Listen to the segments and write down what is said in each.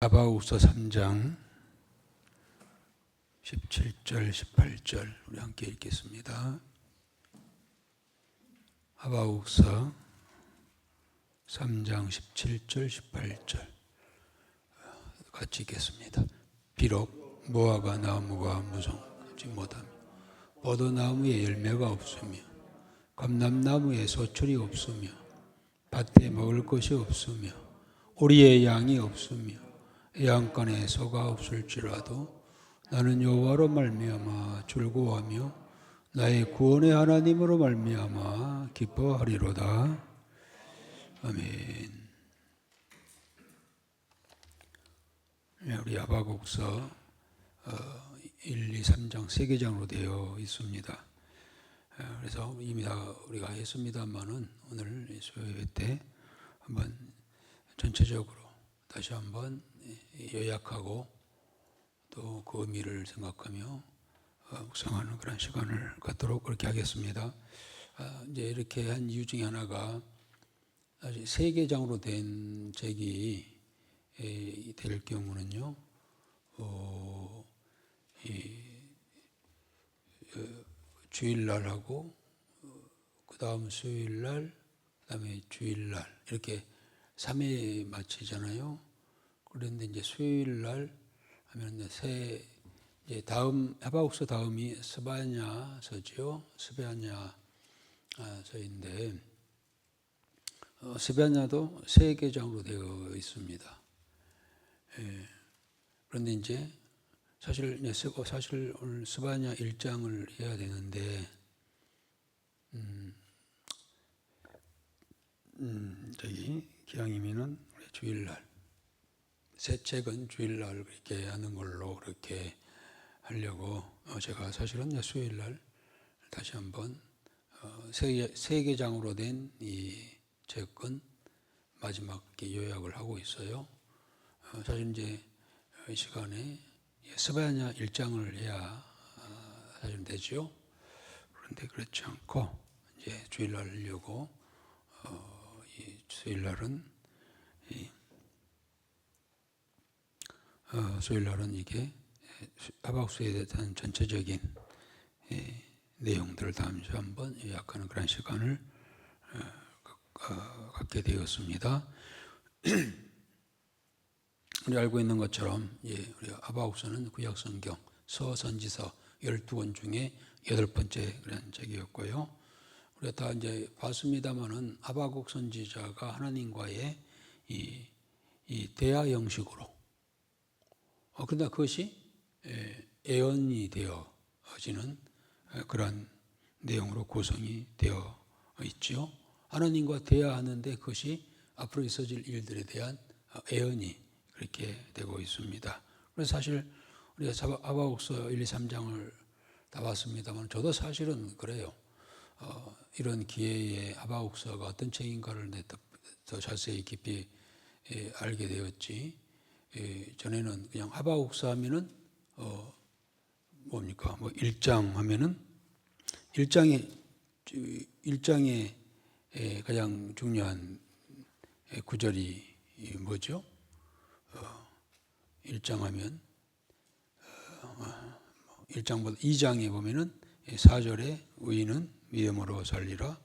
하바국서 3장 17절 18절 우리 함께 읽겠습니다. 하바국서 3장 17절 18절 같이 읽겠습니다. 비록 무화과 나무가 무성하지 못하며 포도나무에 열매가 없으며 감람나무에 소출이 없으며 밭에 먹을 것이 없으며 우리의 양이 없으며 양간에 소가 없을지라도 나는 여호와로 말미암아 즐거워하며 나의 구원의 하나님으로 말미암아 기뻐하리로다. 아멘. 우리 하바국서 1, 2, 3장 세 개장으로 되어 있습니다. 그래서 이미 다 우리가 했습니다만은 오늘 수요예배 때 한번 전체적으로 다시 한번 요약하고 또 그 의미를 생각하며 묵상하는 그런 시간을 갖도록 그렇게 하겠습니다. 이제 이렇게 한 이유 중에 하나가 아직 세 개장으로 된 책이 될 경우는요, 주일날하고 그 다음 수요일날, 그 다음에 주일날 이렇게 3회 마치잖아요. 그런데 이제 수요일날 하면 이제 다음 하바국서 다음이 스바냐서지요. 스바냐서인데 스바냐도 세 개장으로 되어 있습니다. 그런데 이제 사실 오늘 스바냐 1장을 해야 되는데 저기 기왕이면은 주일날 새 책은 주일날 그렇게 하는 걸로 그렇게 하려고 제가 사실은 수요일날 다시 한번 세 개장으로 된 이 책은 마지막 요약을 하고 있어요. 사실 이제 이 시간에 스바냐 1장을 해야 사실 되죠. 그런데 그렇지 않고 이제 주일날 하려고 이 수요일날은 수요일날은 이게 하바국서에 대한 전체적인 내용들을 다음에 한번 요약하는 그런 시간을 갖게 되었습니다. 우리 알고 있는 것처럼 우리 하바국서는 구약성경 서선지서 12권 중에 8번째 그런 책이었고요. 우리가 다 이제 봤습니다만은 하바국 선지자가 하나님과의 이 대화 형식으로 그러나 그것이 예언이 되어지는 그런 내용으로 구성이 되어 있죠. 하나님과 대화하는데 그것이 앞으로 있어질 일들에 대한 예언이 그렇게 되고 있습니다. 그래서 사실 우리가 하바국서 1, 2, 3장을 다 봤습니다만 저도 사실은 그래요. 이런 기회에 하바국서가 어떤 책인가를 더 자세히 깊이 알게 되었지. 전에는 그냥 하바국서 하면은 뭡니까? 1장 하면은 1장의 가장 중요한 구절이 뭐죠? 1장 하면 1장보다 2장에 보면은 4절에 의인은 믿음으로 살리라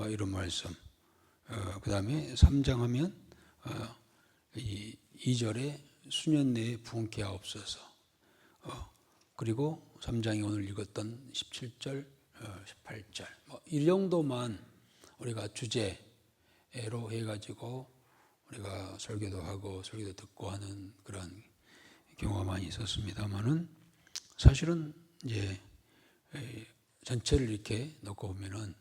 이런 말씀. 그 다음에 3장 하면 2절에 수년 내에 부흥케 하옵소서. 그리고 3장이 오늘 읽었던 17절, 18절 이 정도만 우리가 주제로 해가지고 우리가 설교도 하고 설교도 듣고 하는 그런 경우가 많이 있었습니다만은 사실은 이제 전체를 이렇게 놓고 보면은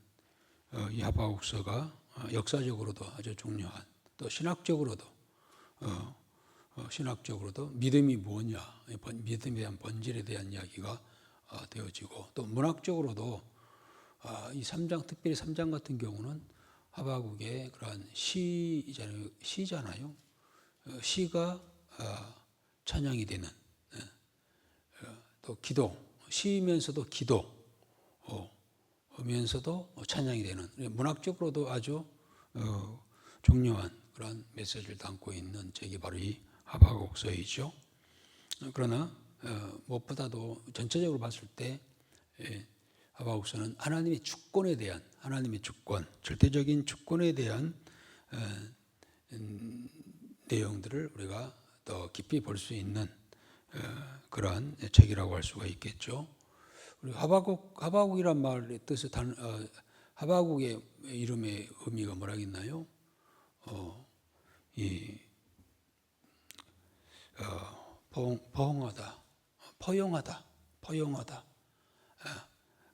이 하바국서가 역사적으로도 아주 중요한 또 신학적으로도 믿음이 뭐냐, 믿음에 대한 본질에 대한 이야기가 되어지고 또 문학적으로도 이 3장, 특별히 3장 같은 경우는 하바국의 그러한 시잖아요. 시가 찬양이 되는 또 기도, 시면서도 기도면서도 찬양이 되는 문학적으로도 아주 중요한 그런 메시지를 담고 있는 책이 바로 이 하박국서이죠. 그러나 무엇보다도 전체적으로 봤을 때 하박국서는 하나님의 주권에 대한, 하나님의 주권, 절대적인 주권에 대한 내용들을 우리가 더 깊이 볼 수 있는 그러한 책이라고 할 수가 있겠죠. 우리 하박국이란 말의 뜻을 하박국의 이름의 의미가 뭐라겠나요? 포용하다, 포용하다.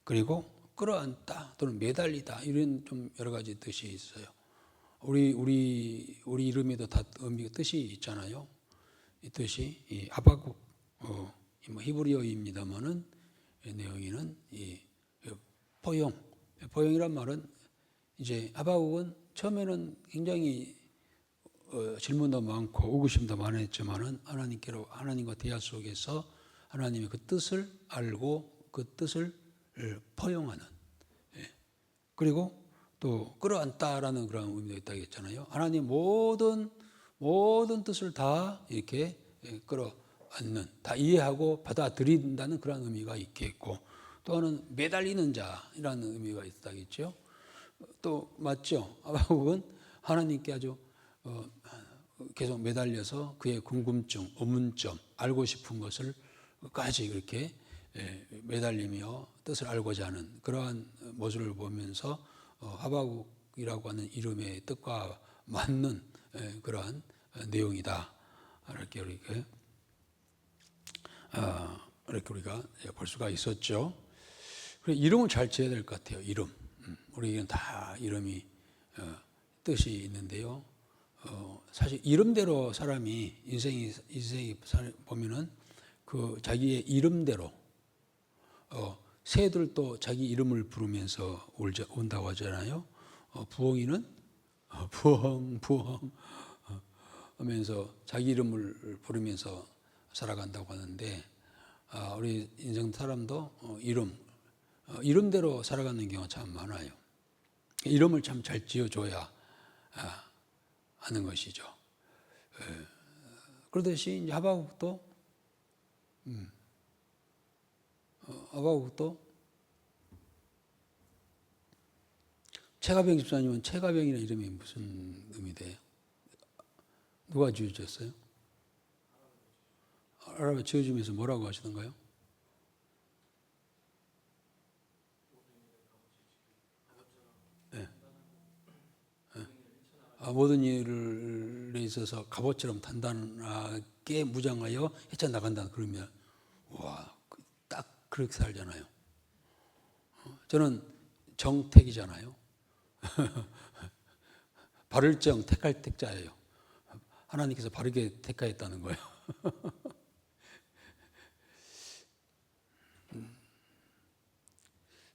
그리고 끌어안다 또는 매달리다 이런 좀 여러 가지 뜻이 있어요. 우리 이름에도 다 의미가 뜻이 있잖아요. 이 뜻이 이 하박국 히브리어입니다만은 내용에는 이 포용이란 말은 이제 하박국은 처음에는 굉장히 질문도 많고 의구심도 많았지만은 하나님과 대화 속에서 하나님의 그 뜻을 알고 그 뜻을 포용하는, 그리고 또 끌어안다라는 그런 의미도 있다고 했잖아요. 하나님 모든 뜻을 다 이렇게 끌어안는, 다 이해하고 받아들인다는 그런 의미가 있겠고, 또 하나는 매달리는 자라는 의미가 있다겠죠. 또 맞죠. 하박국은 하나님께 아주 계속 매달려서 그의 궁금증, 의문점, 알고 싶은 것을까지 그렇게 매달리며 뜻을 알고자 하는 그러한 모습을 보면서 하박국이라고 하는 이름의 뜻과 맞는 그러한 내용이다. 이렇게 우리가 볼 수가 있었죠. 이름을 잘 지어야 될 것 같아요. 이름. 우리에게는 다 이름이 뜻이 있는데요. 사실 이름대로 사람이 인생이 보면은 그 자기의 이름대로 새들도 자기 이름을 부르면서 온다고 하잖아요. 부엉이는 부엉 하면서 자기 이름을 부르면서 살아간다고 하는데, 우리 인생 사람도 이름대로 살아가는 경우가 참 많아요. 이름을 참 잘 지어줘야 하는 것이죠. 그러듯이 이제 하박국도 최가병 집사님은 최가병이라는 이름이 무슨 의미 돼요? 누가 지어줬어요? 할아버지 지어주면서 뭐라고 하시던가요? 모든 일에 있어서 갑옷처럼 단단하게 무장하여 헤쳐나간다는 그러면 딱 그렇게 살잖아요. 저는 정택이잖아요. 바를 정, 택할 택자예요. 하나님께서 바르게 택하였다는 거예요.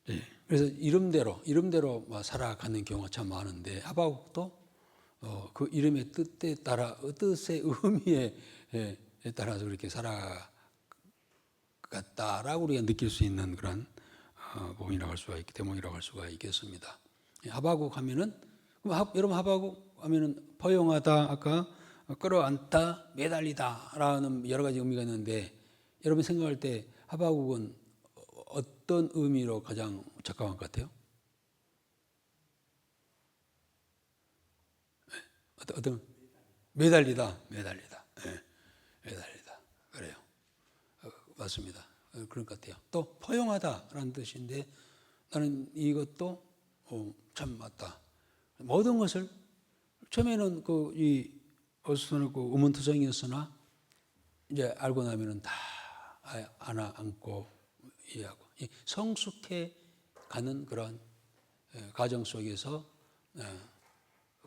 네. 그래서 이름대로 살아가는 경우가 참 많은데, 하박국도 그 이름의 뜻에 따라, 뜻의 의미에 따라서 그렇게 살아갔다라고 우리가 느낄 수 있는 그런 부분이라고 할 수가 대목이라고 할 수가 있겠습니다. 하박국 하면은, 여러분 하박국 하면은 포용하다, 아까 끌어안다, 매달리다라는 여러 가지 의미가 있는데, 여러분 생각할 때 하박국은 어떤 의미로 가장 적합한 것 같아요? 어떤 매달리다. 그래요. 맞습니다. 그런 것 같아요. 또 포용하다라는 뜻인데, 나는 이것도 참 맞다. 모든 것을 처음에는 이 어수선하고 의문투성이었으나 이제 알고 나면은 다 안고 이해하고 성숙해 가는 그런 과정 속에서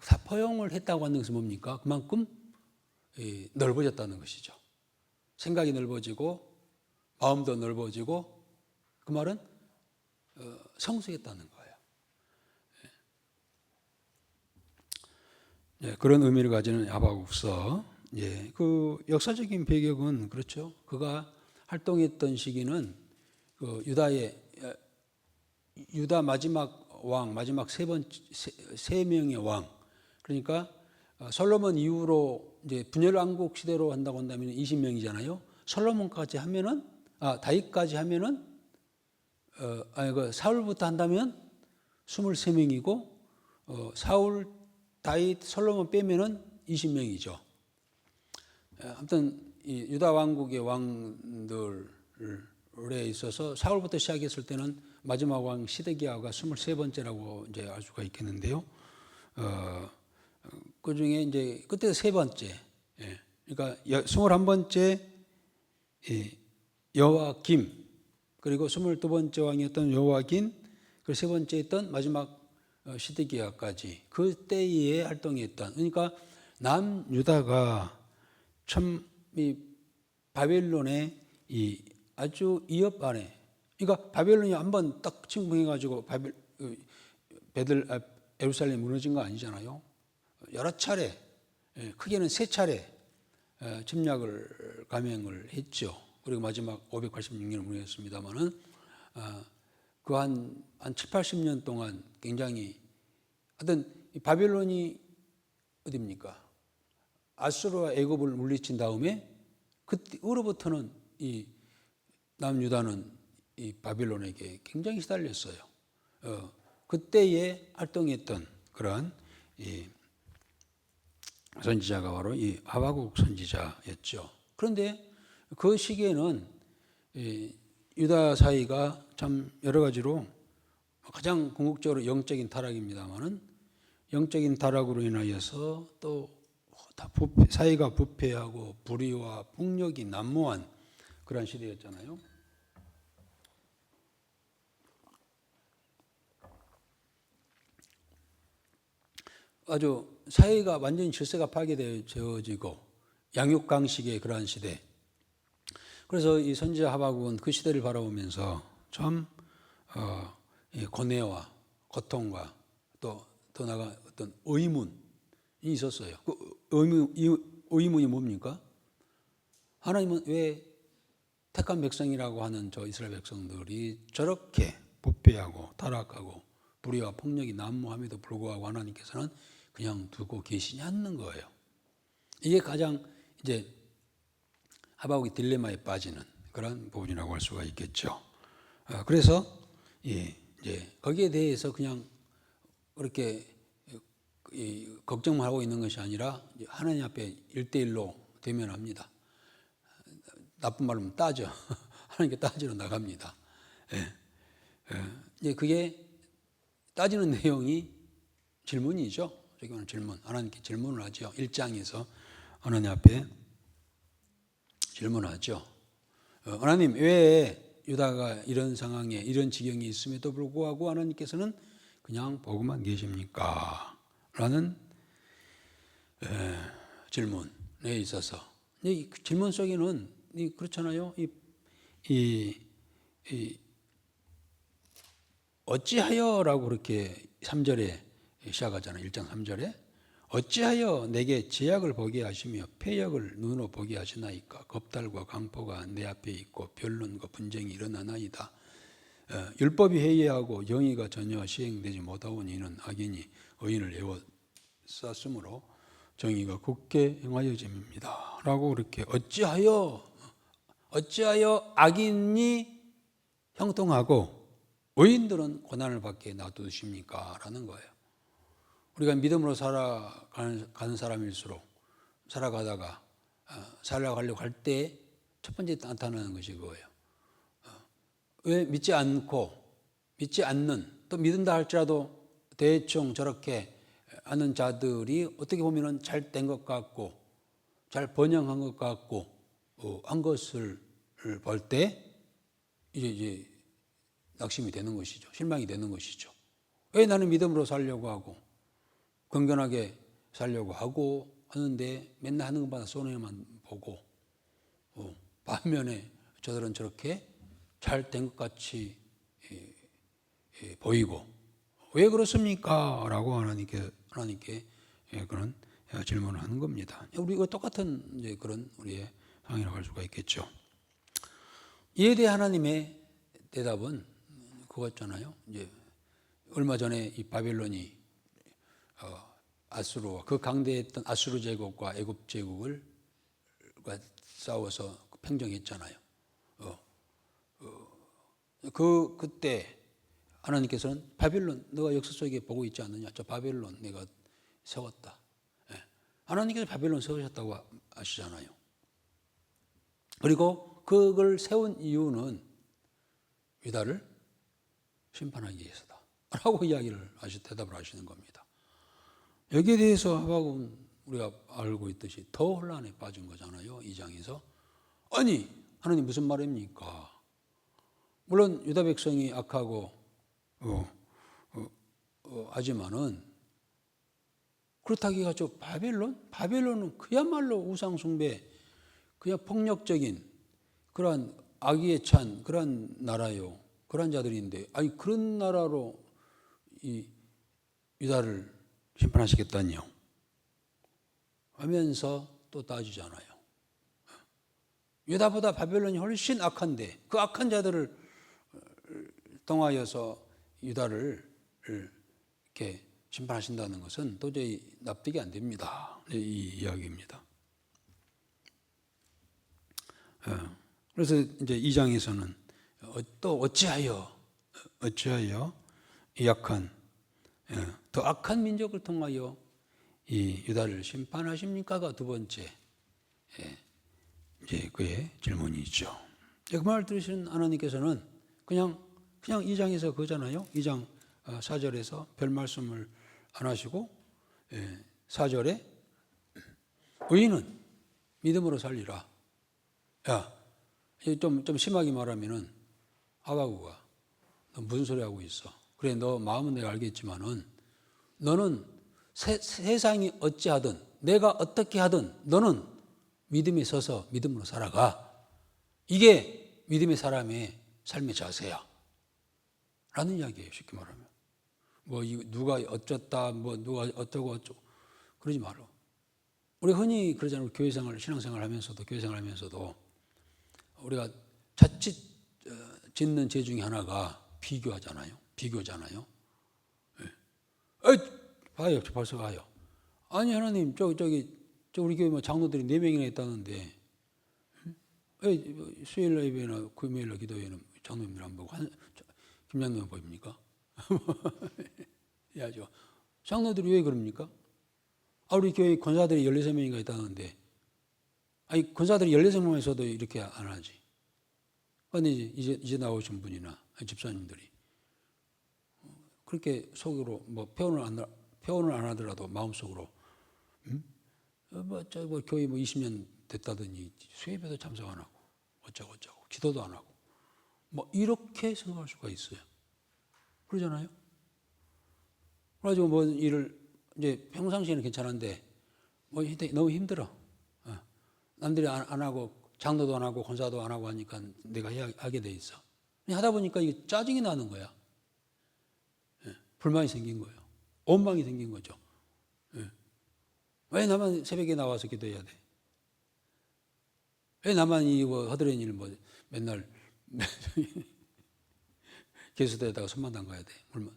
다 포용을 했다고 하는 것은 뭡니까? 그만큼 넓어졌다는 것이죠. 생각이 넓어지고 마음도 넓어지고, 그 말은 성숙했다는 거예요. 그런 의미를 가지는 하박국서. 그 역사적인 배경은 그렇죠. 그가 활동했던 시기는 그 유다 마지막 왕, 마지막 세 명의 왕, 그러니까 솔로몬 이후로 이제 분열 왕국 시대로 한다고 한다면 20명이잖아요. 솔로몬까지 하면은 다윗까지 하면은 사울부터 한다면 23명이고 사울, 다윗, 솔로몬 빼면은 20명이죠. 아무튼 이 유다 왕국의 왕들에 있어서 사울부터 시작했을 때는 마지막 왕 시드기야가 23번째라고 이제 알 수가 있겠는데요. 그 중에 이제 그때 세 번째, 그러니까 21번째 여호와김, 그리고 22번째 왕이었던 여호와긴, 그리고 세 번째 있던 마지막 시드기야까지 그때에 활동했던, 그러니까 남유다가 참 이 바벨론의 이 아주 위협 안에, 그러니까 바벨론이 한번 딱 침공해가지고 예루살렘 무너진 거 아니잖아요. 여러 차례, 크게는 세 차례 침략을 감행을 했죠. 그리고 마지막 586년을 무너졌습니다만은 그 한 7, 80년 동안 굉장히 하여튼 바벨론이 어디입니까? 아수르와 애굽을 물리친 다음에 그때로부터는 이 남유다는 이 바벨론에게 굉장히 시달렸어요. 그때에 활동했던 그런 이 선지자가 바로 이 하박국 선지자였죠. 그런데 그 시기에는 유다 사이가 참 여러 가지로 가장 궁극적으로 영적인 타락입니다만은 영적인 타락으로 인하여서 또 사회가 부패하고 불의와 폭력이 난무한 그런 시대였잖아요. 아주 사회가 완전히 질서가 파괴되어지고 양육강식의 그러한 시대. 그래서 이 선지자 하박국은 그 시대를 바라보면서 참 고뇌와 고통과 또 더 나아가 어떤 의문이 있었어요. 그 의문이 뭡니까? 하나님은 왜 택한 백성이라고 하는 저 이스라엘 백성들이 저렇게 부패하고 타락하고 불의와 폭력이 난무함에도 불구하고 하나님께서는 그냥 두고 계시냐는 거예요. 이게 가장 이제 하박국이 딜레마에 빠지는 그런 부분이라고 할 수가 있겠죠. 그래서 이제 거기에 대해서 그냥 그렇게 걱정만 하고 있는 것이 아니라 하나님 앞에 1대1로 대면합니다. 나쁜 말로 하면 따져. 하나님께 따지러 나갑니다. 이제 그게 따지는 내용이 질문이죠. 저기 오늘 질문. 하나님께 질문을 하죠. 1장에서 하나님 앞에 질문하죠. 하나님, 왜 유다가 이런 상황에 이런 지경이 있음에도 불구하고 하나님께서는 그냥 보고만 계십니까? 라는 질문에 있어서 이 질문 속에는 그렇잖아요. 어찌하여라고 그렇게 3절에 시작하잖아요. 1장 3절에 어찌하여 내게 제약을 보게 하시며 패역을 눈으로 보게 하시나이까? 겁달과 강포가 내 앞에 있고 변론과 분쟁이 일어나나이다. 율법이 해이하고 정의가 전혀 시행되지 못하오니 이는 악인이 의인을 에워쌌으므로 정의가 굳게 행하여짐입니다. 라고 그렇게 어찌하여 악인이 형통하고 의인들은 고난을 받게 놔두십니까? 라는 거예요. 우리가 믿음으로 살아가는 사람일수록 살아가다가 살아가려고 할 때 첫 번째 나타나는 것이 그거예요. 왜 믿지 않는, 또 믿는다 할지라도 대충 저렇게 하는 자들이 어떻게 보면 잘 된 것 같고 잘 번영한 것 같고 한 것을 볼 때 이제 낙심이 되는 것이죠. 실망이 되는 것이죠. 왜 나는 믿음으로 살려고 하고 건강하게 살려고 하고 하는데 맨날 하는 것마다 손해만 보고 반면에 저들은 저렇게 잘 된 것 같이 보이고 왜 그렇습니까? 라고 하나님께 그런 질문을 하는 겁니다. 우리가 똑같은 이제 그런 우리의 상황이라고 할 수가 있겠죠. 이에 대해 하나님의 대답은 그거였잖아요. 이제 얼마 전에 이 바벨론이 아수르와 그 강대했던 아수르 제국과 애굽 제국을 싸워서 평정했잖아요. 그때 하나님께서는 바벨론, 너가 역사 속에 보고 있지 않느냐? 저 바벨론 내가 세웠다. 예. 하나님께서 바벨론 세우셨다고 아시잖아요. 그리고 그걸 세운 이유는 유다를 심판하기 위해서다 라고 대답을 하시는 겁니다. 여기에 대해서 하박국은 우리가 알고 있듯이 더 혼란에 빠진 거잖아요. 2장에서. 아니 하나님 무슨 말입니까? 물론 유다 백성이 악하고 하지만은 그렇다기가 저 바벨론은 그야말로 우상 숭배, 그냥 폭력적인 그러한 악의에 찬 그러한 나라요, 그러한 자들인데, 아니 그런 나라로 이 유다를 심판하시겠다니요 하면서 또 따지잖아요. 유다보다 바벨론이 훨씬 악한데 그 악한 자들을 통하여서 유다를 이렇게 심판하신다는 것은 도저히 납득이 안 됩니다. 이 이야기입니다. 그래서 이제 2장에서는 또 어찌하여 이 약한 더 악한 민족을 통하여 이 유다를 심판하십니까가 두 번째 이제 그의 질문이죠. 그 말 들으시는 하나님께서는 그냥 2장에서 그거잖아요. 2장 4절에서 별 말씀을 안 하시고 4절에 의인은 믿음으로 살리라. 야, 좀 심하게 말하면은 하박국아, 너 무슨 소리 하고 있어? 그래, 너 마음은 내가 알겠지만은 너는 세상이 어찌하든 내가 어떻게 하든 너는 믿음에 서서 믿음으로 살아가. 이게 믿음의 사람의 삶의 자세야 라는 이야기예요. 쉽게 말하면 뭐 누가 어쩌다 뭐 누가 어쩌고 그러지 말어. 우리 흔히 그러잖아요. 교회생활, 신앙생활 하면서도 교회생활 하면서도 우리가 자칫 짓는 죄 중에 하나가 비교잖아요. 봐요, 벌써 가요. 아니 하나님, 저기 우리 교회 뭐 장로들이 4명이나 있다는데 수요일 예배나 금요일 기도회는 장로님들 안 보고 김장로만 보입니까? 해야죠. 장로들이 왜 그럽니까? 우리 교회 권사들이 14명인가 있다는데, 아니 권사들이 14명만 있어도 이렇게 안 하지. 근데 이제 나오신 분이나 집사님들이 그렇게 속으로 뭐 표현을 안 하더라도 마음속으로 뭐 교회 20년 됐다더니 수예배도 참석 안 하고 어쩌고 기도도 안 하고 뭐 이렇게 생각할 수가 있어요. 그러잖아요. 그래가지고 뭐 일을 이제 평상시에는 괜찮은데 뭐 너무 힘들어. 남들이 안 하고 장로도 안 하고 권사도 안 하고 하니까 내가 하게 돼 있어. 하다 보니까 이게 짜증이 나는 거야. 불만이 생긴 거예요. 원망이 생긴 거죠. 왜 나만 새벽에 나와서 기도해야 돼? 왜 나만 이거 허드렛 일 뭐 맨날 개수대에다가 손만 담가야 돼? 물론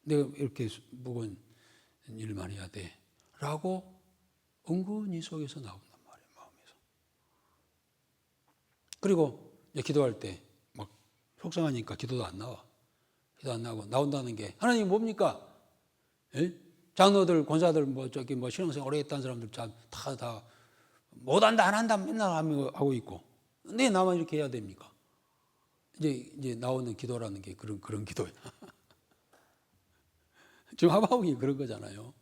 내가 이렇게 무거운 일만 해야 돼? 라고 은근히 속에서 나온단 말이에요. 마음에서. 그리고 이제 기도할 때 막 속상하니까 기도도 안 나와. 기도 안 나고 나온다는 게 하나님 뭡니까? 에? 장로들, 권사들 뭐 신앙생활 오래 했다는 사람들 다 못한다 안 한다 맨날 하고 있고, 왜 나만 이렇게 해야 됩니까? 이제 나오는 기도라는 게 그런 기도야. 지금 하박국이 그런 거잖아요.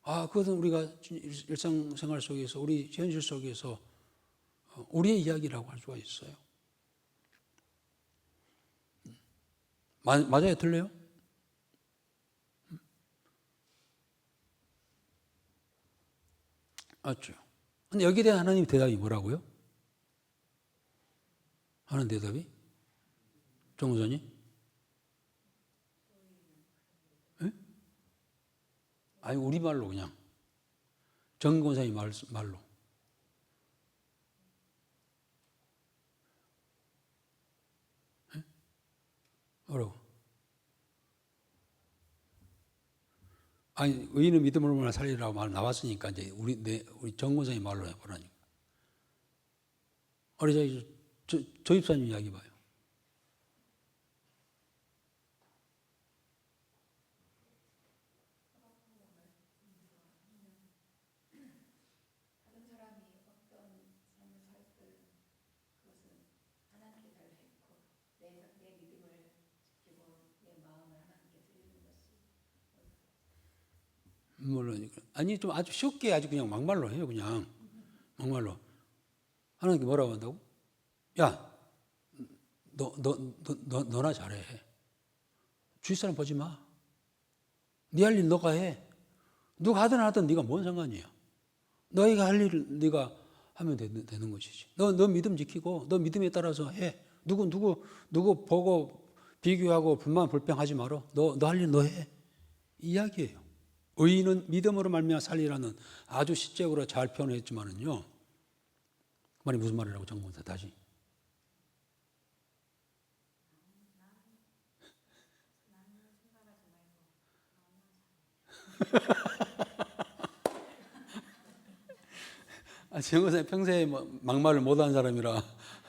그것은 우리가 일상생활 속에서 우리 현실 속에서 우리의 이야기라고 할 수가 있어요. 맞아요, 틀려요? 맞죠. 근데 여기에 대한 하나님의 대답이 뭐라고요? 하는 대답이? 정선이? 아니 우리말로 그냥 정권사님 말로. 뭐라고? 아니 의인은 믿음으로만 살리라고 말 나왔으니까 이제 우리 정권장의 말로 해보라니까. 우리 저 집사님 이야기 봐요. 물론 아니 좀 아주 쉽게 아주 그냥 막말로 해요. 그냥 막말로. 하나님께 뭐라고 한다고? 야, 너나 잘해. 주위 사람 보지 마. 네 할 일 너가 해. 누가 하든 안 하든 네가 뭔 상관이야. 너희가 할 일을 네가 하면 되는 것이지. 너 믿음 지키고 너 믿음에 따라서 해. 누구 보고 비교하고 불평하지 말어. 너 할 일 너 해. 이 이야기예요. 의인은 믿음으로 말미암아 살리라는 아주 시적으로 잘 표현했지만은요. 그 말이 무슨 말이라고 정문사 다시. 정은사님 평소에 막말을 못하는 사람이라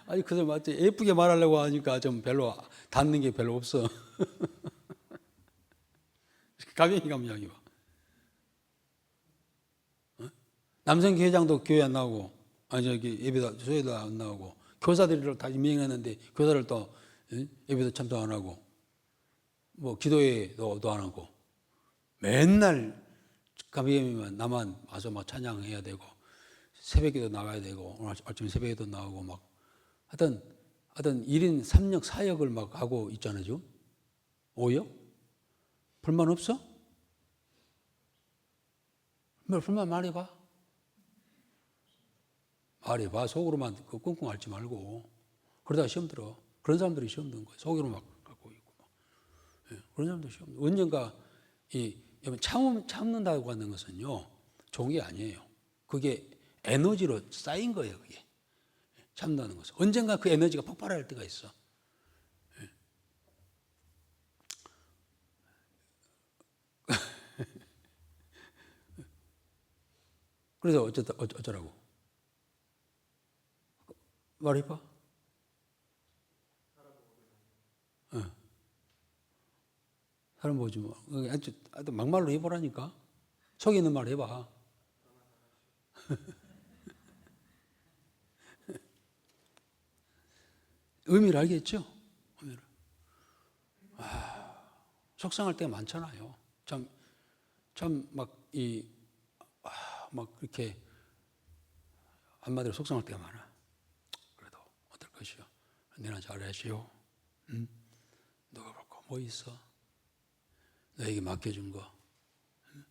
아니 그저 맞지 예쁘게 말하려고 하니까 좀 별로 닿는 게 별로 없어. 가병이 가면 이야기 봐. 남성 회장도 교회 안 나오고 아니 저기 예배도 소회도 안 나오고 교사들을 다 임명했는데 교사를 또 예배도 참석 안 하고 뭐 기도회도 안 하고 맨날 가병이면 나만 와서 막 찬양해야 되고 새벽에도 나가야 되고 오늘 아침 새벽에도 나오고 막 하여튼 1인 3역 4역을 막 하고 있잖아요. 지금 5역? 불만 없어? 불만 말해봐. 말해봐. 속으로만 끙끙 앓지 말고 그러다가 시험 들어. 그런 사람들이 시험 드는 거예요. 속으로 막 갖고 있고 막. 예, 그런 사람들 시험 들어. 언젠가 참는다고 하는 것은요 좋은 게 아니에요. 그게 에너지로 쌓인 거예요. 그게 참는다는 것은 언젠가 그 에너지가 폭발할 때가 있어. 그래서 어쩌라고 말해봐. 사람 보지 뭐. 아주 막말로 해보라니까. 속에 있는 말 해봐. 의미를 알겠죠? 의미를. 속상할 때가 많잖아요. 막 이렇게 한마디로 속상할 때가 많아. 그래도 어떨 것이요? 내나 잘하시오. 응? 너가 볼까 뭐 있어? 너에게 맡겨준 거. 응?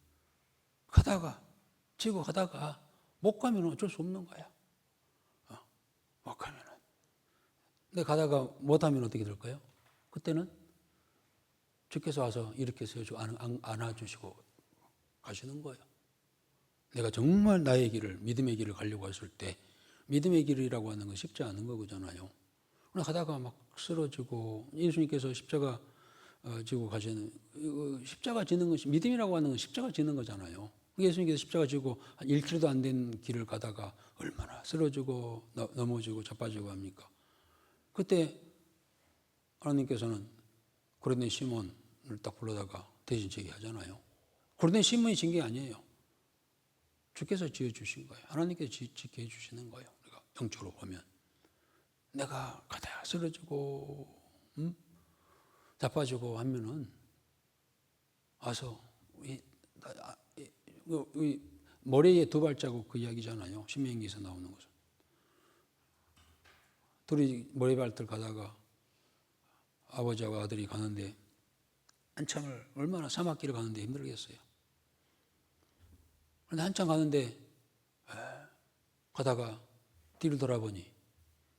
지고 가다가 못 가면 어쩔 수 없는 거야. 못 가면은. 근데 가다가 못하면 어떻게 될까요? 그때는 주께서 와서 이렇게 세워주고 안아주시고 가시는 거예요. 내가 정말 나의 길을 믿음의 길을 가려고 했을 때 믿음의 길이라고 하는 건 쉽지 않은 거잖아요. 가다가 막 쓰러지고 예수님께서 십자가 지고 가시는 십자가 지는 것이 믿음이라고 하는 건 십자가 지는 거잖아요. 예수님께서 십자가 지고 한 1km도 안 된 길을 가다가 얼마나 쓰러지고 넘어지고 자빠지고 합니까? 그때 하나님께서는 고린도 시몬을 딱 불러다가 대신 지게 하잖아요. 고린도 시몬이 진 게 아니에요. 주께서 지어주신 거예요. 하나님께서 지게 해주시는 거예요. 우리가 영적으로 보면 내가 가다가 쓰러지고 자빠지고 하면은 와서 모래에 두 발자국 그 이야기잖아요. 신명기에서 나오는 것은. 둘이 모래발길 가다가 아버지하고 아들이 가는데 한참을 얼마나 사막길을 가는데 힘들겠어요. 그런데 한참 가는데 가다가 뒤를 돌아보니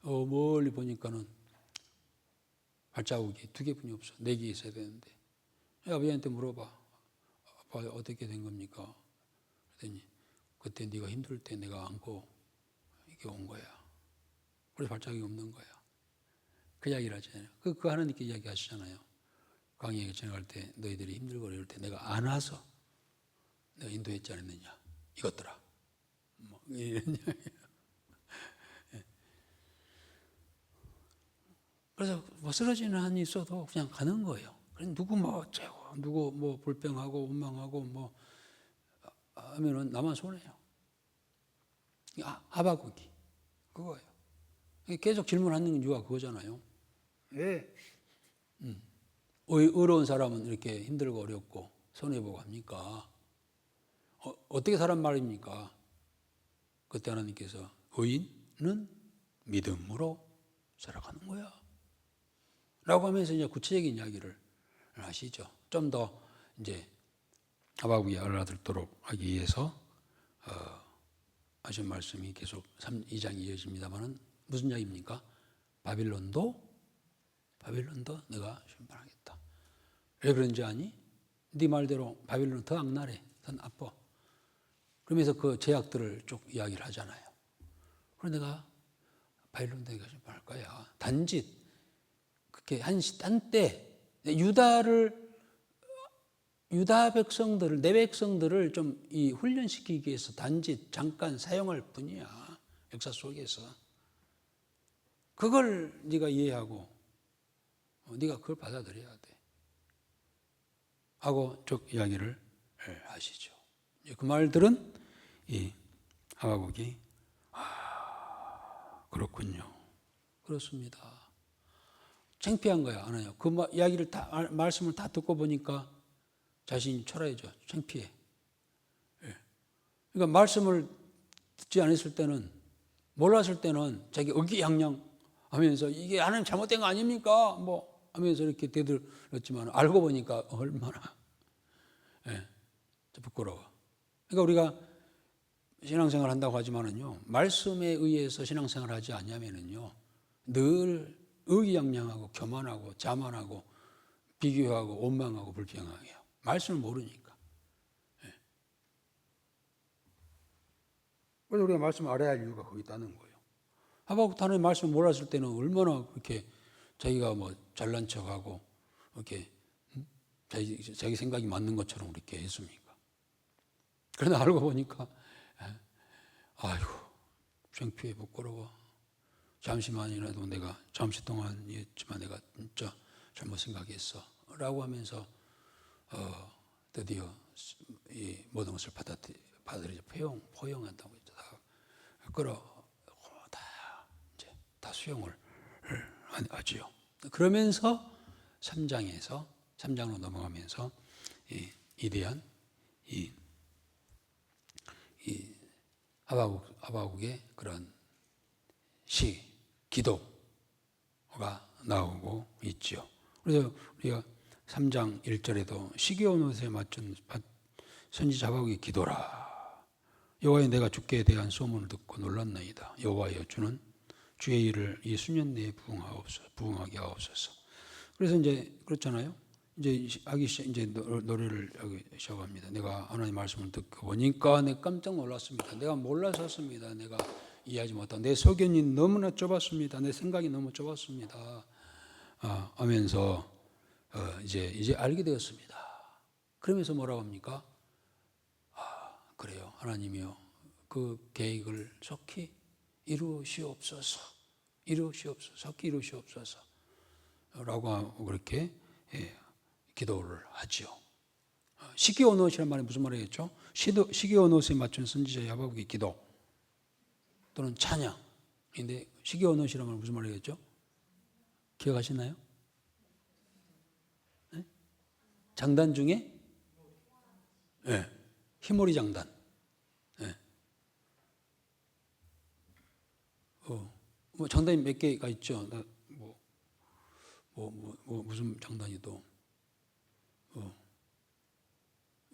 멀리 보니까는 발자국이 2개뿐이 없어. 4개 있어야 되는데 아버지한테 물어봐. 아빠 어떻게 된 겁니까? 그랬더니 그때 네가 힘들 때 내가 안고 이렇게 온 거야. 그래서 발자국이 없는 거야. 그 이야기를 하잖아요. 그 하나님께 이야기 하시잖아요. 광야에 지나갈 때 너희들이 힘들고 이럴 때 내가 안아서 내가 인도했지 않았느냐 이것들아. 뭐 이런 그래서 뭐 쓰러지는 한이 있어도 그냥 가는 거예요. 누구 뭐 어쩌고 누구 뭐 불평하고 원망하고 뭐 하면은 나만 손해요. 하박국이 그거예요. 계속 질문하는 이유가 그거잖아요. 왜? 의로운 사람은 이렇게 힘들고 어렵고 손해보고 합니까? 어떻게 사람 말입니까? 그때 하나님께서 의인은 믿음으로 살아가는 거야 라고 하면서 이제 구체적인 이야기를 하시죠. 좀 더 이제 하박국이 알아듣도록 하기 위해서 하신 말씀이 계속 2장이 이어집니다만은 무슨 이야기입니까? 바빌론도 내가 심판하겠다. 왜 그런지 아니? 네 말대로 바빌론은 더 악랄해, 더 나빠. 그러면서 그 제약들을 쭉 이야기를 하잖아요. 그래서 내가 바빌론도 내가 심판할 거야. 단지 그렇게 한때 유다 백성들을, 내 백성들을 좀 이 훈련시키기 위해서 단지 잠깐 사용할 뿐이야. 역사 속에서. 그걸 네가 이해하고 네가 그걸 받아들여야 돼. 하고 쭉 이야기를 하시죠. 그 말들은 이 하박국이 그렇군요. 그렇습니다. 창피한 거야, 안 해요. 그 이야기를 말씀을 다 듣고 보니까 자신이 초라해져. 창피해. 그러니까 말씀을 듣지 않았을 때는, 몰랐을 때는 자기 의기양양 하면서 이게 하나님 잘못된 거 아닙니까? 뭐 하면서 이렇게 대들었지만 알고 보니까 얼마나 부끄러워. 그러니까 우리가 신앙생활 한다고 하지만은요, 말씀에 의해서 신앙생활 하지 않냐면은요, 늘 의기양양하고 교만하고 자만하고 비교하고 원망하고 불평하게 해요. 말씀을 모르니까. 그래서 우리가 말씀을 알아야 할 이유가 거기 있다는 거예요. 하박국 하나님 말씀을 몰랐을 때는 얼마나 그렇게 자기가 뭐 잘난 척하고 이렇게 자기 생각이 맞는 것처럼 그렇게 했습니까? 그러나 알고 보니까 아이고 창피해 부끄러워. 잠시만이라도 내가 잠시 동안이었지만 내가 진짜 잘못 생각했어 라고 하면서 드디어 이 모든 것을 받아들이죠. 포용한다고 했죠. 다 수용을 하지요. 그러면서 3장으로 넘어가면서 이대한 이 하박국의 그런 기도가 나오고 있죠. 그래서 우리가 3장 1절에도 시기온 옷에 맞춘 선지자 하박국의 기도라. 여호와여 내가 주께 대한 소문을 듣고 놀랐나이다. 여호와여 주는 주의 일을 이 수년 내에 부응하게 하옵소서. 그래서 이제 그렇잖아요. 이제 노래를 하기 시작합니다. 내가 하나님 말씀을 듣고 보니까 내가 깜짝 놀랐습니다. 내가 몰라서였습니다. 내가 이해하지 못한 내 소견이 너무나 좁았습니다. 내 생각이 너무 좁았습니다. 하면서 이제 알게 되었습니다. 그러면서 뭐라고 합니까? 그래요. 하나님이요. 그 계획을 속히 이루시옵소서. 속히 이루시옵소서. 라고 하고 그렇게 기도를 하죠. 시기온옷이란 말이 무슨 말이겠죠? 시기온옷에 맞춘 선지자 하박국의 기도 또는 찬양인데 시기온옷이란 말이 무슨 말이겠죠? 기억하시나요? 네? 장단 중에 희모리 장단. 뭐 장단이 몇 개가 있죠. 무슨 장단이 또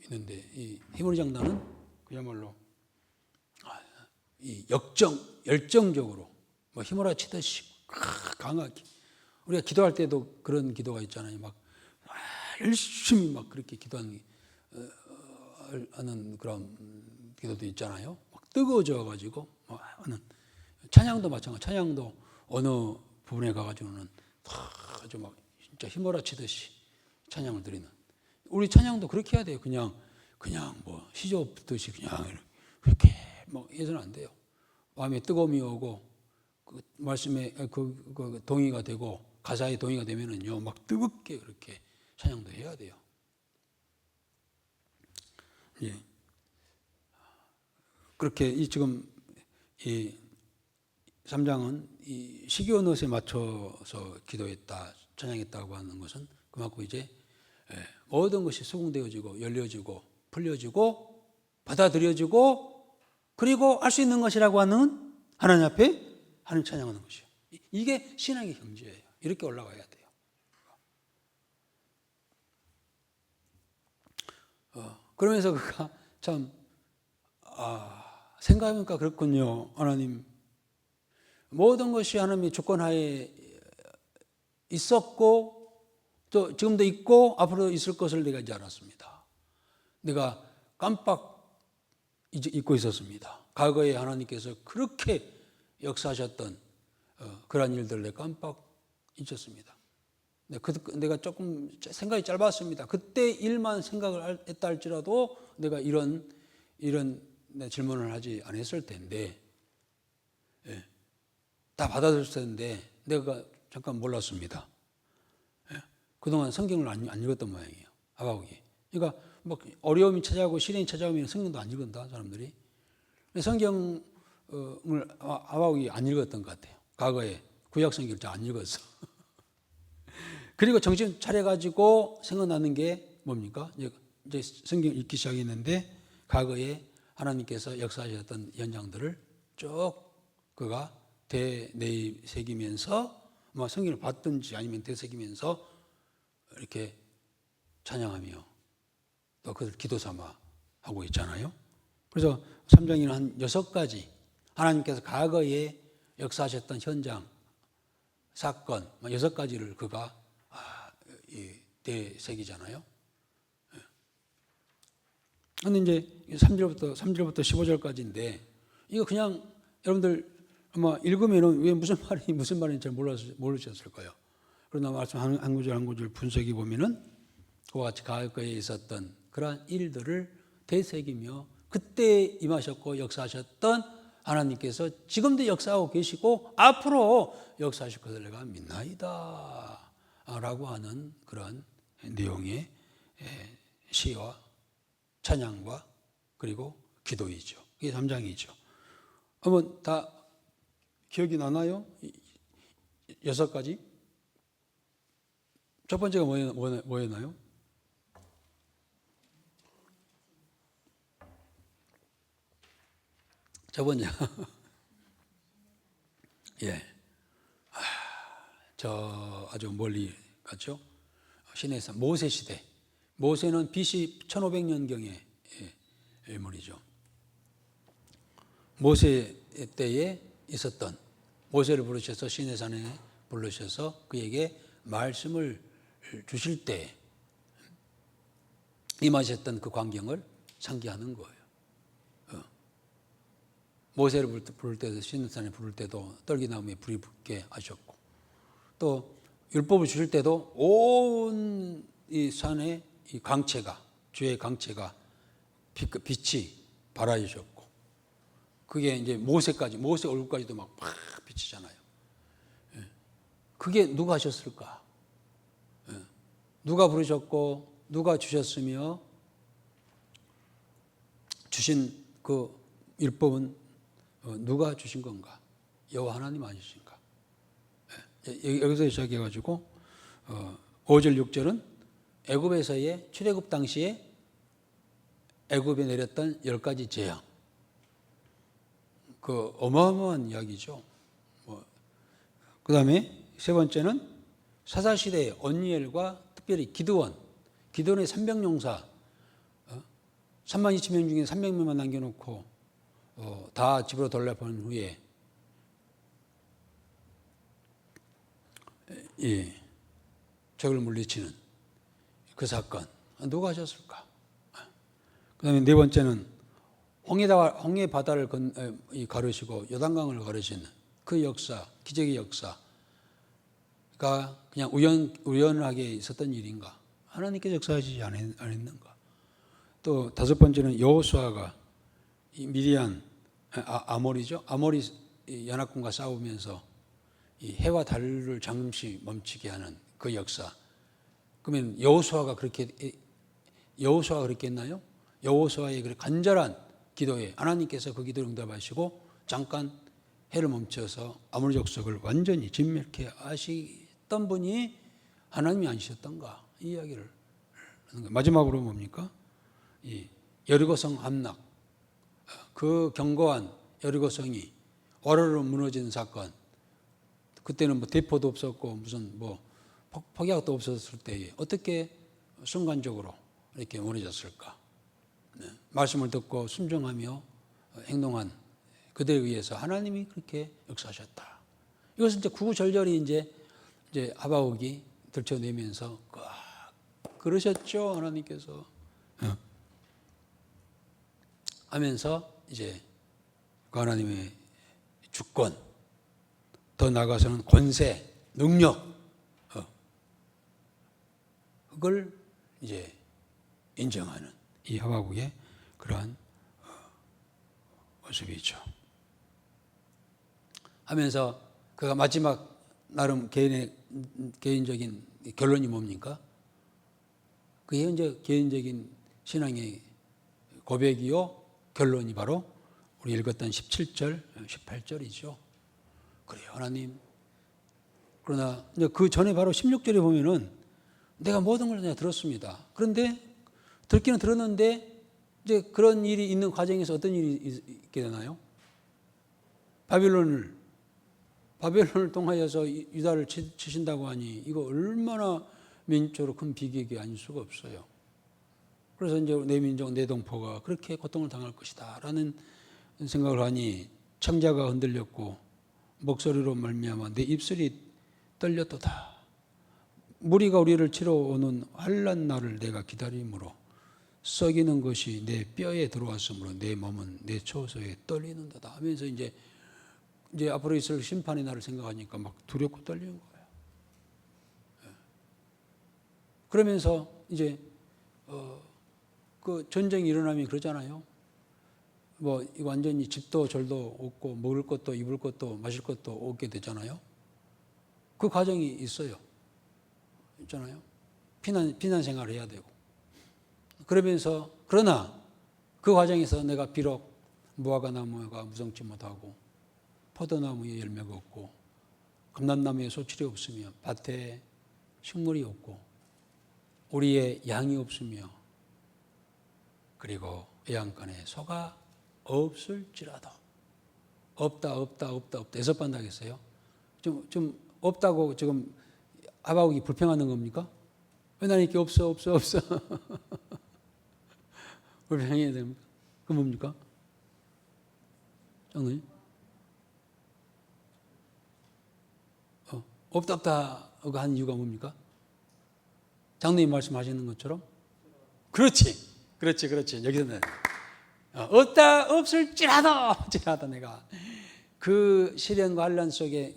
있는데 이 희모리 장단은 그야말로 이 열정적으로 뭐 휘몰아 치듯이 강하게 우리가 기도할 때도 그런 기도가 있잖아요. 막 열심히 막 그렇게 기도하는 하는 그런 기도도 있잖아요. 막 뜨거워져 가지고 막 하는 찬양도 마찬가지. 찬양도 어느 부분에 가가지고는 아주 막 진짜 휘몰아치듯이 찬양을 드리는. 우리 찬양도 그렇게 해야 돼요. 그냥 그냥 뭐 시조 붙듯이 그냥 그렇게 뭐 해서는 안 돼요. 마음에 뜨거움이 오고 그 말씀에 그 동의가 되고 가사에 동의가 되면은요 막 뜨겁게 그렇게 찬양도 해야 돼요. 예. 그렇게 지금 이 3장은 이 시기온옷에 맞춰서 기도했다, 찬양했다고 하는 것은 그만큼 이제 모든 것이 수긍되어지고 열려지고 풀려지고 받아들여지고 그리고 할 수 있는 것이라고 하는 하나님 앞에 하나님 찬양하는 것이요. 이게 신앙의 경지예요. 이렇게 올라가야 돼요. 그러면서 그가 참 생각해보니까 그렇군요. 하나님 모든 것이 하나님의 주권하에 있었고 또 지금도 있고 앞으로 있을 것을 내가 이제 알았습니다. 내가 깜빡 잊고 있었습니다. 과거에 하나님께서 그렇게 역사하셨던 그러한 일들을 내가 깜빡 잊었습니다. 내가 조금 생각이 짧았습니다. 그때 일만 생각을 했다 할지라도 내가 이런 질문을 하지 않았을 텐데 다 받아들였을 텐데 내가 잠깐 몰랐습니다. 그동안 성경을 안 읽었던 모양이에요. 하박국이. 그러니까 뭐 어려움이 찾아오고 시련이 찾아오면 성경도 안 읽는다 사람들이. 성경을 하박국이 안 읽었던 것 같아요. 과거에 구약 성경을 잘 안 읽었어. 그리고 정신 차려가지고 생각나는 게 뭡니까? 이제 성경 읽기 시작했는데 과거에 하나님께서 역사하셨던 현장들을 쭉 그가 되새기면서 뭐 성경을 봤든지 아니면 되새기면서 이렇게 찬양하며 또 그들 기도 삼아 하고 있잖아요. 그래서 3장에는 한 6가지 하나님께서 과거에 역사하셨던 현장, 사건 6가지를 그가 되새기잖아요. 근데 이제 3절부터 15절까지인데 이거 그냥 여러분들 아마 읽으면은 왜 무슨 말인지 잘 모르셨을 거예요. 그러나 말씀 한 구절 한 구절 분석해 보면은 그와 같이 과거에 있었던 그러한 일들을 되새기며 그때 임하셨고 역사하셨던 하나님께서 지금도 역사하고 계시고 앞으로 역사하실 것을 내가 믿나이다 라고 하는 그런 내용의 시와 찬양과 그리고 기도이죠. 이게 3장이죠. 한번 다 기억이 나나요? 6가지? 첫 번째가 뭐였나요? 첫 번째. 예. 저 아주 멀리 갔죠. 신의 산 모세 시대. 모세는 BC 1500년경의 인물이죠. 모세 때에 있었던 모세를 부르셔서 신의 산에 부르셔서 그에게 말씀을 주실 때 임하셨던 그 광경을 상기하는 거예요. 모세를 부를 때도 신의 산에 부를 때도 떨기나무에 불이 붙게 하셨고 또 율법을 주실 때도 온 이 산에 이 광채가 주의 광채가 빛이 발하셨고 그게 이제 모세 얼굴까지도 막 비치잖아요. 그게 누가 하셨을까? 누가 부르셨고 누가 주셨으며 주신 그 율법은 누가 주신 건가? 여호와 하나님 아니신가? 여기서 시작해가지고 5절 6절은 애굽에서의 출애굽 당시에 애굽에 내렸던 10가지 재앙 그 어마어마한 이야기죠. 그 다음에 세 번째는 사사시대의 언니엘과 특별히 기드원의 300용사 3만 2천 명 중에 300명만 남겨놓고 다 집으로 돌려보낸 후에 적을 물리치는 그 사건 누가 하셨을까? 그 다음에 네 번째는 홍해 바다를 가르시고 요단강을 가르시는 그 역사, 기적의 역사가 그냥 우연하게 있었던 일인가? 하나님께서 역사하시지 않았는가? 또 다섯 번째는 여호수아가 이 미디안 아모리죠. 아모리 연합군과 싸우면서 이 해와 달을 잠시 멈추게 하는 그 역사. 그러면 여호수아가 그렇게 했나요? 여호수아의 그 간절한 기도에 하나님께서 그 기도를 응답하시고 잠깐 해를 멈춰서 아모리 족속을 완전히 진멸케 하시던 분이 하나님이 아니셨던가, 이 이야기를 하는 거예요. 마지막으로 뭡니까? 이 여리고성 함락, 그 견고한 여리고성이 와르르 무너진 사건. 그때는 뭐 대포도 없었고 무슨 뭐 폭약도 없었을 때에 어떻게 순간적으로 이렇게 무너졌을까? 네. 말씀을 듣고 순종하며 행동한 그들에 의해서 하나님이 그렇게 역사하셨다. 이것은 이제 구구절절히 이제 하바국이 들춰내면서 그러셨죠, 하나님께서 하면서 이제 그 하나님의 주권, 더 나아가서는 권세, 능력, 그걸 이제 인정하는 이 하바국의 그러한 모습이죠. 하면서 그가 마지막 나름 개인적인 결론이 뭡니까? 그게 이제 개인적인 신앙의 고백이요, 결론이 바로 우리 읽었던 17절, 18절이죠. 그래요, 하나님. 그러나 이제 그 전에 바로 16절에 보면은 내가 모든 걸 내가 들었습니다. 그런데 듣기는 들었는데 이제 그런 일이 있는 과정에서 어떤 일이 있게 되나요? 바벨론을 통하여서 유다를 치신다고 하니 이거 얼마나 민족으로 큰 비극이 아닐 수가 없어요. 그래서 이제 내 민족, 내 동포가 그렇게 고통을 당할 것이다 라는 생각을 하니 창자가 흔들렸고 목소리로 말미암아 내 입술이 떨렸도다. 무리가 우리를 치러 오는 환난 날을 내가 기다림으로 썩이는 것이 내 뼈에 들어왔으므로 내 몸은 내 초소에 떨리는도다 하면서 이제 앞으로 있을 심판의 날을 생각하니까 막 두렵고 떨리는 거예요. 그러면서 이제 그 전쟁이 일어나면 그러잖아요. 뭐 완전히 집도 절도 없고 먹을 것도 입을 것도 마실 것도 없게 되잖아요. 그 과정이 있어요. 있잖아요. 피난 생활을 해야 되고. 그러나 그 과정에서 내가 비록 무화과 나무가 무성치 못하고 포도나무에 열매가 없고 감람나무에 소출이 없으며 밭에 식물이 없고 우리의 양이 없으며 그리고 외양간에 소가 없을지라도 없다 6번 하겠어요. 좀 없다고 지금 하바국이 불평하는 겁니까? 왜 나는 이렇게 없어 불평해야 됩니까? 그 뭡니까? 장로님? 없다 한 이유가 뭡니까? 장로님 말씀하시는 것처럼? 그렇지. 여기서는 없을지라도 내가 그 시련과 환난 속에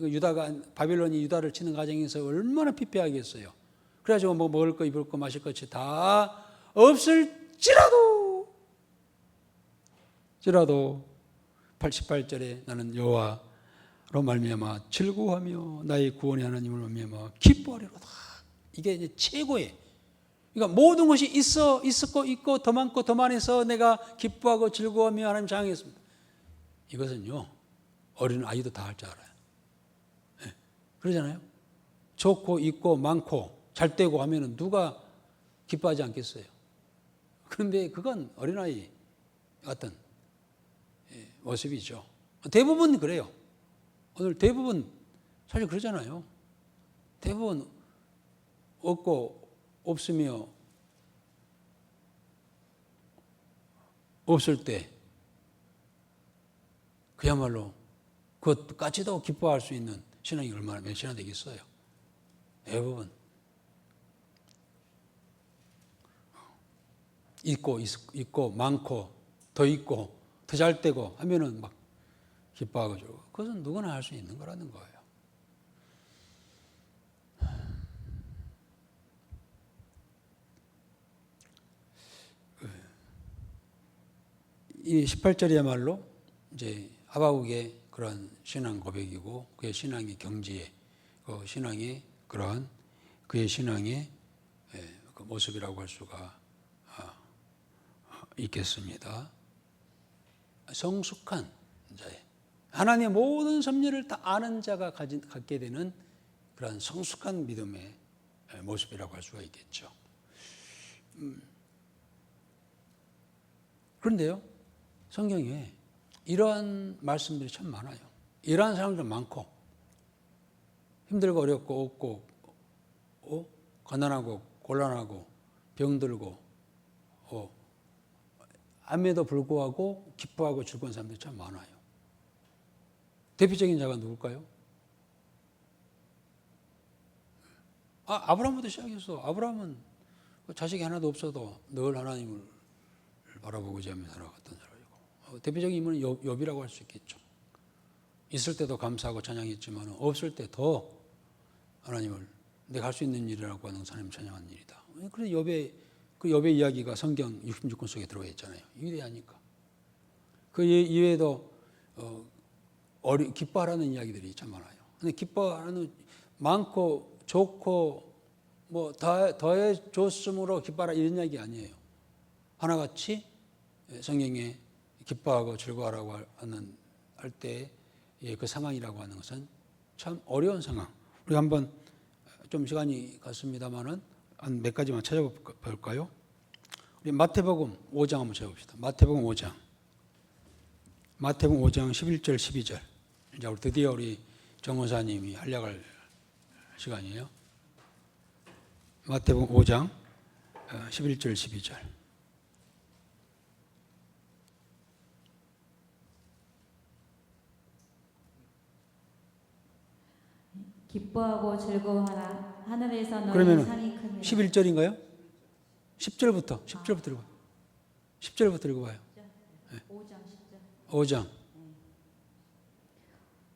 바빌론이 유다를 치는 과정에서 얼마나 피폐하겠어요. 그래가지고 뭐 먹을 거 입을 거 마실 것이 다 없을지라도 88절에 나는 여호와로 말미암아 즐거워하며 나의 구원의 하나님을 말미암아 기뻐하리로다. 이게 이제 최고의, 그러니까 모든 것이 있고 더 많고 더 많아서 내가 기뻐하고 즐거워하며 하나님 장했습니다. 이것은요 어린 아이도 다 할 줄 알아요. 네. 그러잖아요. 좋고 있고 많고 잘 되고 하면은 누가 기뻐하지 않겠어요. 그런데 그건 어린아이 같은 모습이죠. 대부분 그래요. 오늘 대부분 사실 그러잖아요. 대부분 없고 없으며 없을 때 그야말로 그것까지도 기뻐할 수 있는 신앙이 얼마나 몇 시나 되겠어요. 대부분 있고 많고 더 있고 더 잘 되고 하면은 막 기뻐하고 저러고, 그것은 누구나 할 수 있는 거라는 거예요. 이 18절이야말로 이제 하박국의 그런 신앙 고백이고 그의 신앙의 경지에 그 신앙의 그러한 그의 신앙의 그 모습이라고 할 수가 있겠습니다. 성숙한 자의 하나님의 모든 섭리를 다 아는 자가 갖게 되는 그런 성숙한 믿음의 모습이라고 할 수가 있겠죠. 그런데요, 성경에 이러한 말씀들이 참 많아요. 이러한 사람들 많고 힘들고 어렵고 없고 가난하고 곤란하고 병들고 암에도 불구하고 기뻐하고 즐거운 사람들이 참 많아요. 대표적인 자가 누굴까요? 아브라함부터 시작해서 아브라함은 자식이 하나도 없어도 늘 하나님을 바라보고자 하며 살아갔던 사람이고 대표적인 인물은 욥이라고 할 수 있겠죠. 있을 때도 감사하고 찬양했지만 없을 때 더 하나님을 내가 할 수 있는 일이라고 하는 하나님 찬양한 일이다. 그래서 욥의 이야기가 성경 66권 속에 들어가 있잖아요. 위대하니까. 그 이외에도 기뻐하라는 이야기들이 참 많아요. 근데 기뻐하는 많고 좋고 뭐 더해 줬으므로 기뻐하라 이런 이야기 아니에요. 하나같이 성경에 기뻐하고 즐거워하라고 하는 할 때 그 상황이라고 하는 것은 참 어려운 상황. 우리 한번 좀 시간이 갔습니다만은 한 몇 가지만 찾아볼까요? 우리 마태복음 5장 한번 찾아봅시다. 마태복음 5장 11절 12절. 이제 드디어 우리 정원사님이 한력할 시간이에요. 마태복음 5장 11절 12절. 기뻐하고 즐거워하라. 하늘에서 너희 상이 크니라. 11절인가요? 10절부터 읽어봐요. 10절부터 읽어봐요. 네. 5장.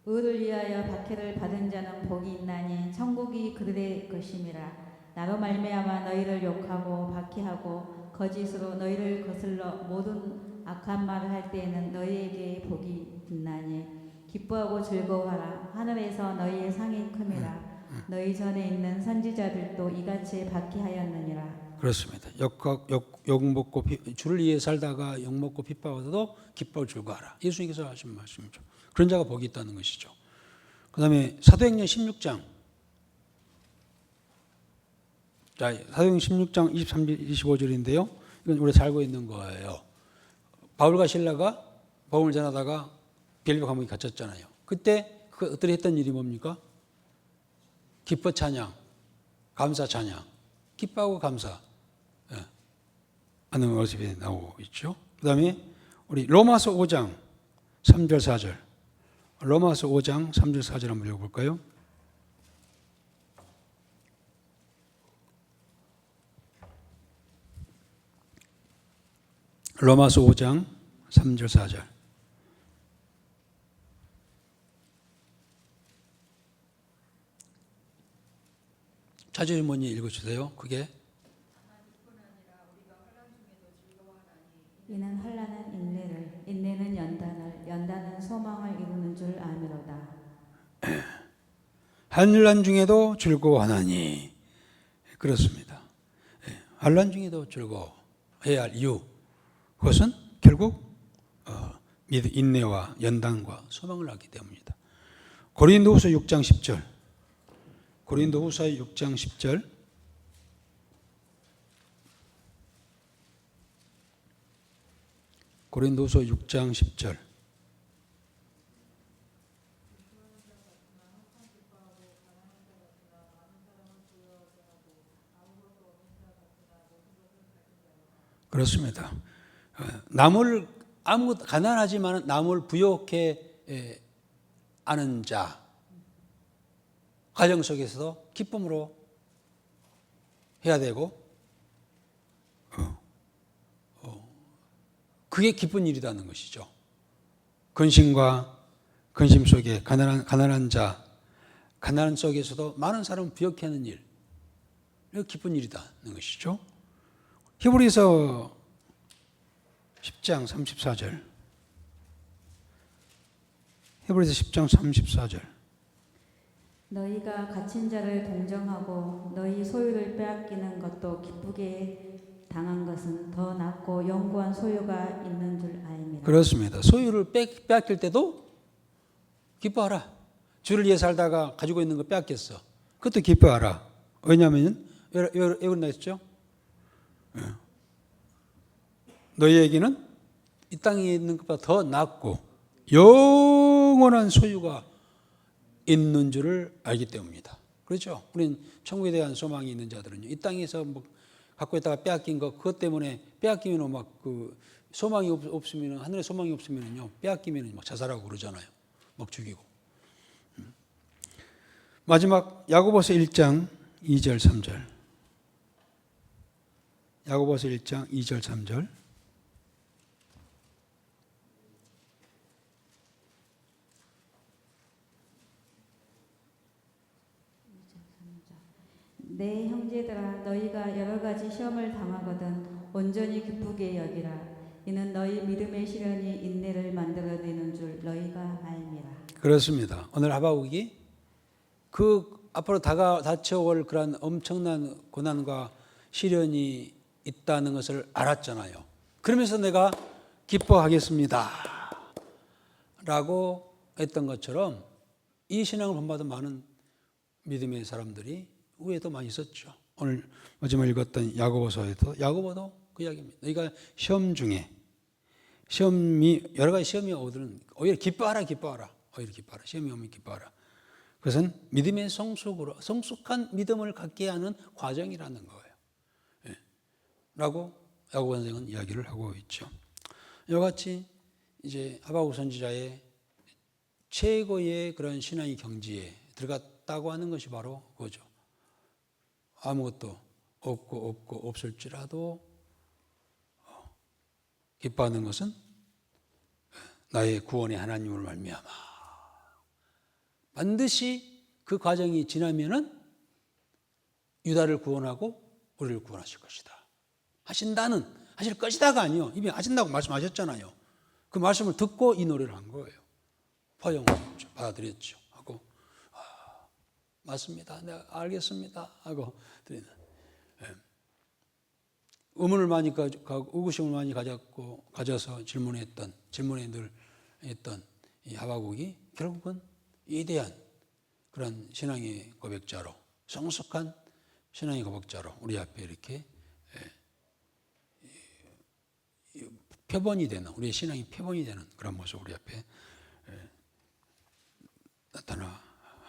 의를 위하여 박해를 받은 자는 복이 있나니 천국이 그들의 것임이라. 나로 말미암아 너희를 욕하고 박해하고 거짓으로 너희를 거슬러 모든 악한 말을 할 때에는 너희에게 복이 있나니 기뻐하고 즐거워하라. 하늘에서 너희의 상이 큼이라. 너희 전에 있는 선지자들도 이같이 박해하였느니라. 그렇습니다. 욕먹고 주를 위해 살다가 욕먹고 핍박하고도 기뻐하고 즐거워하라. 예수님께서 하신 말씀이죠. 그런 자가 복이 있다는 것이죠. 그 다음에 사도행전 16장. 자, 사도행전 16장 23절 25절인데요. 이건 우리가 잘 알고 있는 거예요. 바울과 실라가 복음을 전하다가 빌립보 감옥에 갇혔잖아요. 그때 그들이 했던 일이 뭡니까? 기뻐 찬양, 감사 찬양, 기뻐하고 감사 하는 모습이 나오고 있죠. 그 다음에 우리 로마서 5장 3절 4절. 로마서 5장 3절 4절 한번 읽어볼까요? 로마서 5장 3절 4절. 자주님이 읽어주세요. 그게 이는 환난은 인내를, 인내는 연단을, 연단은 소망을 이루는 줄 아미로다. 환난 중에도 즐거워하나니. 그렇습니다. 환난 중에도 즐거워해야 할 이유, 그것은 결국 인내와 연단과 소망을 갖기 때문입니다. 고린도후서 6장 10절. 고린도후서 6장 10절. 고린도후서 6장 10절. 그렇습니다. 남을 가난하지만 남을 부욕해 아는 자, 가정 속에서도 기쁨으로 해야 되고, 그게 기쁜 일이라는 것이죠. 근심과 근심 속에 가난한 자, 가난 속에서도 많은 사람을 부욕하는 일, 이거 기쁜 일이라는 것이죠. 히브리서 10장 34절. 히브리서 10장 34절. 너희가 갇힌 자를 동정하고 너희 소유를 빼앗기는 것도 기쁘게 당한 것은 더 낫고 영구한 소유가 있는 줄 알미라. 그렇습니다. 소유를 빼앗길 때도 기뻐하라. 주를 위해 살다가 가지고 있는 거 빼앗겼어. 그것도 기뻐하라. 왜냐하면 왜 그런다 했죠? 너희에게는 이 땅에 있는 것보다 더 낫고 영원한 소유가 있는 줄을 알기 때문입니다. 그렇죠? 우리는 천국에 대한 소망이 있는 자들은요, 이 땅에서 뭐 갖고 있다가 빼앗긴 거, 그것 때문에 빼앗기면 막 그 소망이 없으면, 하늘에 소망이 없으면요, 빼앗기면 막 자살하고 그러잖아요. 막 죽이고. 마지막 야고보서 1장 2절 3절. 야고보서 1장 2절 3절. 내 형제들아 너희가 여러 가지 시험을 당하거든 온전히 기쁘게 여기라. 이는 너희 믿음의 시련이 인내를 만들어내는 줄 너희가 알미라. 그렇습니다. 오늘 하박국이 그 앞으로 닥쳐올 그런 엄청난 고난과 시련이 있다는 것을 알았잖아요. 그러면서 내가 기뻐하겠습니다 라고 했던 것처럼 이 신앙을 본받은 많은 믿음의 사람들이 후에도 많이 있었죠. 오늘 마지막 읽었던 야고보서에도 야고보도 그 이야기입니다. 너희가 시험 중에 여러 가지 시험이 오거든 오히려 기뻐하라. 오히려 기뻐하라. 시험이 오면 기뻐하라. 그것은 믿음의 성숙한 믿음을 갖게 하는 과정이라는 거예요. 예. 라고 야고보 선생은 이야기를 하고 있죠. 이와 같이 이제 하박국 선지자의 최고의 그런 신앙의 경지에 들어갔다고 하는 것이 바로 그거죠. 아무것도 없고 없을지라도 기뻐하는 것은 나의 구원의 하나님을 말미암아. 반드시 그 과정이 지나면은 유다를 구원하고 우리를 구원하실 것이다. 하실 것이다가 아니요. 이미 하신다고 말씀하셨잖아요. 그 말씀을 듣고 이 노래를 한 거예요. 포용했죠. 받아들였죠. 하고 맞습니다. 내가 알겠습니다. 하고 드리는. 의문을 많이 의구심을 많이 가져서 질문에 늘 했던 이 하박국이 결국은 위대한 그런 신앙의 고백자로, 성숙한 신앙의 고백자로 우리 앞에 이렇게 표본이 되는, 우리의 신앙이 표본이 되는 그런 모습 우리 앞에 나타나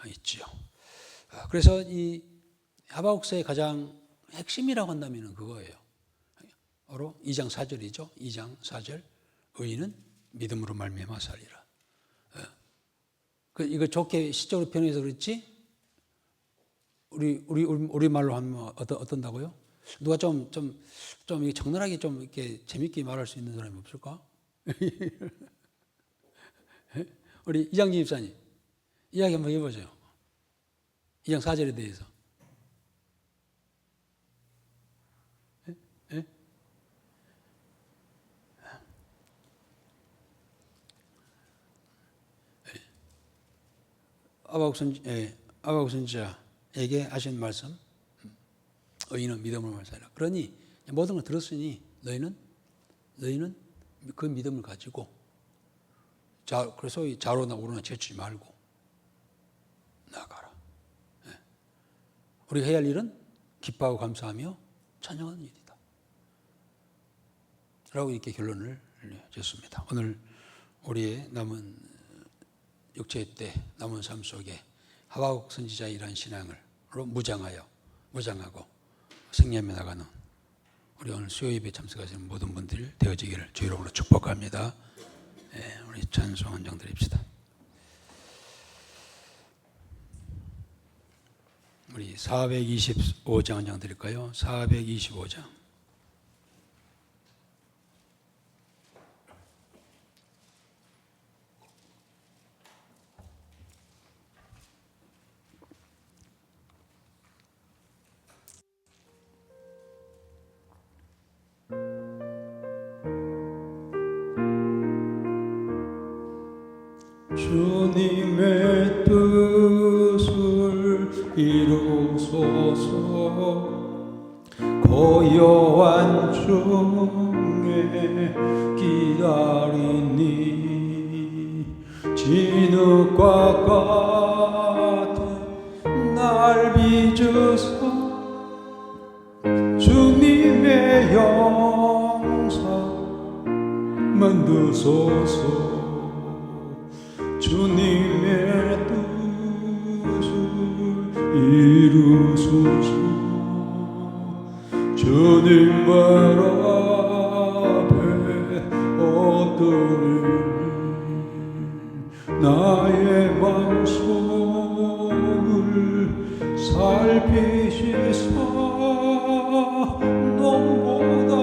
있지요. 그래서 이 하박국서의 가장 핵심이라고 한다면 그거예요. 바로 2장 4절이죠. 2장 4절. 의인은 믿음으로 말미암아 살리라. 이거 좋게 시적으로 표현해서 그렇지? 우리 말로 하면 어떤다고요? 누가 좀 적나라하게 좀 이렇게 재밌게 말할 수 있는 사람이 없을까? 우리 이장진 집사님 이야기 한번 해보죠. 2장 4절에 대해서. 아바국 선지자에게 하신 말씀, 의인은 믿음으로 말살이라. 그러니 모든 걸 들었으니 너희는 그 믿음을 가지고 그래서 좌로나 우로나 제치지 말고 나아가라. 우리가 해야 할 일은 기뻐하고 감사하며 찬양하는 일이다. 라고 이렇게 결론을 줬습니다. 오늘 우리의 남은 육체의 때 남은 삶 속에 하박국 선지자의 이러한 신앙으로 무장하고 승리하며 나가는 우리 오늘 수요 예배 참석하시는 모든 분들 되어지기를 주의 이름으로 축복합니다. 우리 찬송 한정 드립시다. 우리 425장 한정 드릴까요? 425장. 주님의 뜻을 이루소서. 고요한 중에 기다리니 진흙과 같은 날 빚으사 주님의 영상 만드소서. 주님의 뜻을 이루소서. 주님 말 앞에 엎드리니 나의 맘속을 살피시사 눈보다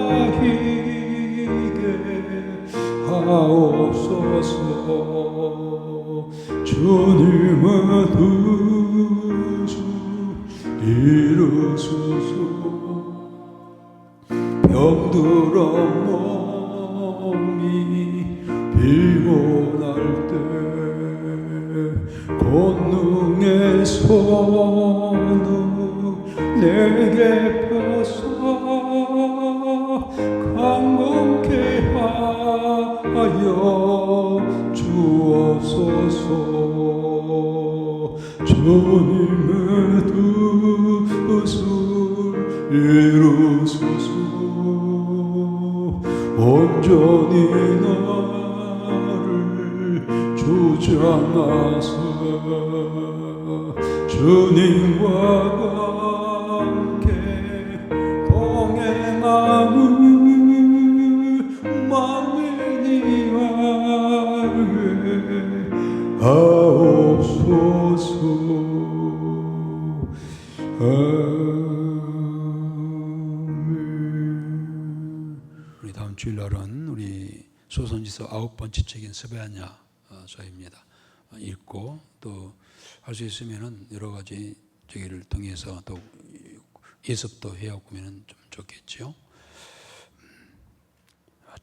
희게 하옵소서. 주님의 뜻을 이루소서. 병들어 몸이 피곤할 때 권능의 손을 내게 펴서 강건케 하여 주옵소서. 주님의 뜻을 이루소서. 온전히 나를 주장하사 주님과 함께 동행하는 만민이 하게 하옵소서. 우리 다음 주일날은 우리 소선지서 9번째 책인 스베아냐서입니다. 읽고 또 할 수 있으면은 여러 가지 저기를 통해서 또 예습도 해오면 좀 좋겠죠.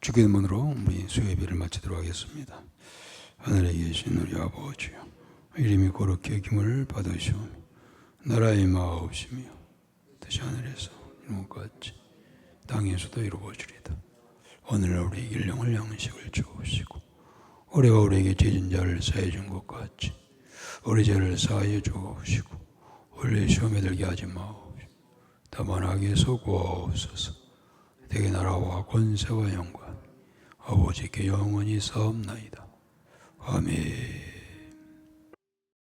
주기도문으로 우리 수요예배를 마치도록 하겠습니다. 하늘에 계신 우리 아버지요, 이름이 거룩히 여김을 받으시오며 나라의 마옵시며 뜻이 하늘에서 이룬 것 같이 땅에서도 이루어지리다. 오늘 우리 일용할 양식을 주옵시고 우리가 우리에게 죄진 자를 사해 준 것 같이 우리 죄를 사하여 주옵시고 우리 시험에 들게 하지 마옵시고 다만 악에서 구하옵소서. 대개 나라와 권세와 영광 아버지께 영원히 사옵나이다. 아멘.